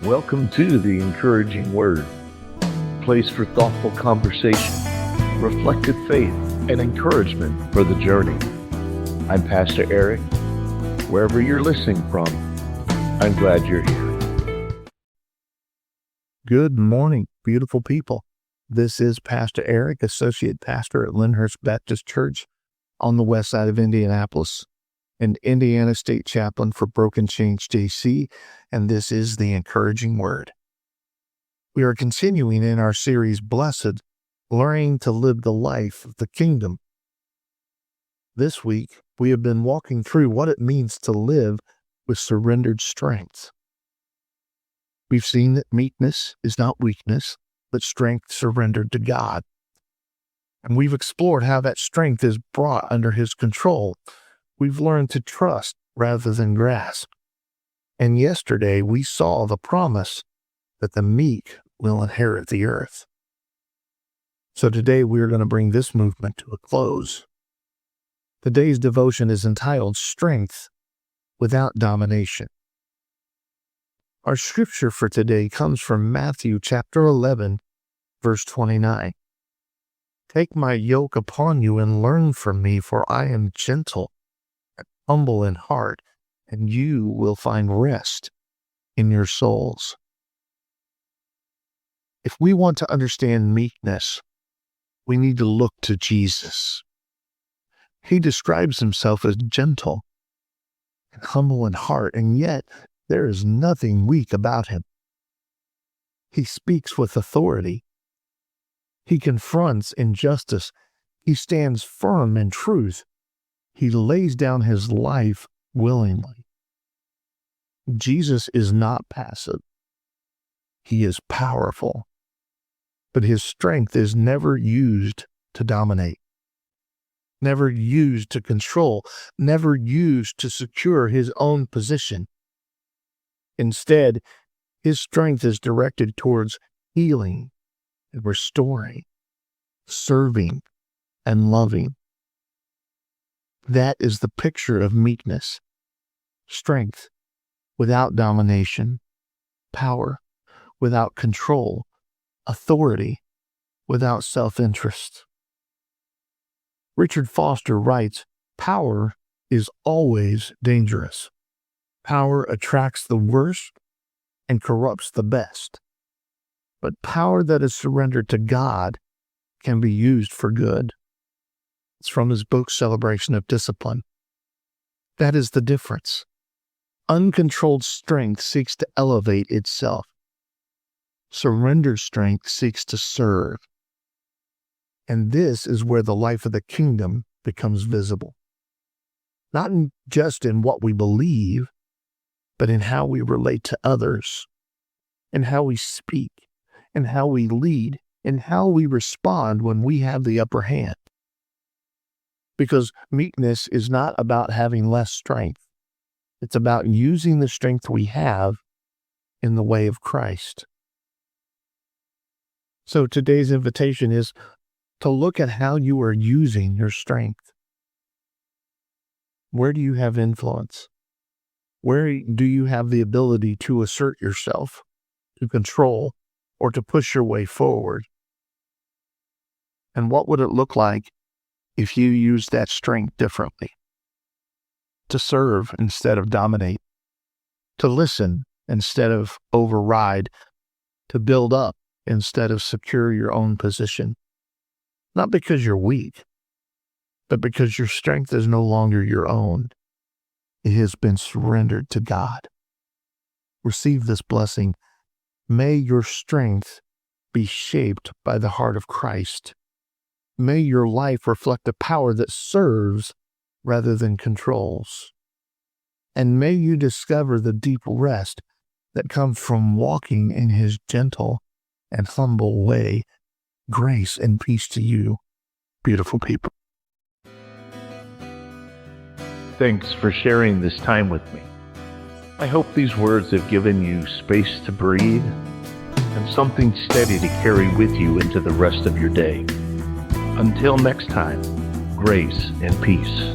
Welcome to the Encouraging Word, a place for thoughtful conversation, reflective faith, and encouragement for the journey. I'm Pastor Eric. Wherever you're listening from, I'm glad you're here. Good morning, beautiful people. This is Pastor Eric, Associate Pastor at Lyndhurst Baptist Church on the west side of Indianapolis, and Indiana State Chaplain for Broken Chains JC, and this is the Encouraging Word. We are continuing in our series, Blessed, Learning to Live the Life of the Kingdom. This week, we have been walking through what it means to live with surrendered strength. We've seen that meekness is not weakness, but strength surrendered to God. And we've explored how that strength is brought under His control. We've learned to trust rather than grasp. And yesterday we saw the promise that the meek will inherit the earth. So today we're going to bring this movement to a close. Today's devotion is entitled Strength Without Domination. Our scripture for today comes from Matthew chapter 11, verse 29. Take my yoke upon you and learn from me, for I am gentle and humble in heart, and you will find rest in your souls. If we want to understand meekness, we need to look to Jesus. He describes himself as gentle and humble in heart, and yet there is nothing weak about him. He speaks with authority. He confronts injustice. He stands firm in truth. He lays down his life willingly. Jesus is not passive. He is powerful. But his strength is never used to dominate, never used to control, never used to secure his own position. Instead, his strength is directed towards healing and restoring, serving, and loving. That is the picture of meekness. Strength without domination, power without control, authority without self-interest. Richard Foster writes, "Power is always dangerous. Power attracts the worst and corrupts the best. But power that is surrendered to God can be used for good." It's from his book, Celebration of Discipline. That is the difference. Uncontrolled strength seeks to elevate itself. Surrendered strength seeks to serve. And this is where the life of the kingdom becomes visible. Not just in what we believe, but in how we relate to others, in how we speak, in how we lead, in how we respond when we have the upper hand. Because meekness is not about having less strength. It's about using the strength we have in the way of Christ. So today's invitation is to look at how you are using your strength. Where do you have influence? Where do you have the ability to assert yourself, to control, or to push your way forward? And what would it look like if you used that strength differently? To serve instead of dominate, to listen instead of override, to build up instead of secure your own position. Not because you're weak, but because your strength is no longer your own. It has been surrendered to God. Receive this blessing. May your strength be shaped by the heart of Christ. May your life reflect a power that serves rather than controls. And may you discover the deep rest that comes from walking in his gentle and humble way. Grace and peace to you, beautiful people. Thanks for sharing this time with me. I hope these words have given you space to breathe and something steady to carry with you into the rest of your day. Until next time, grace and peace.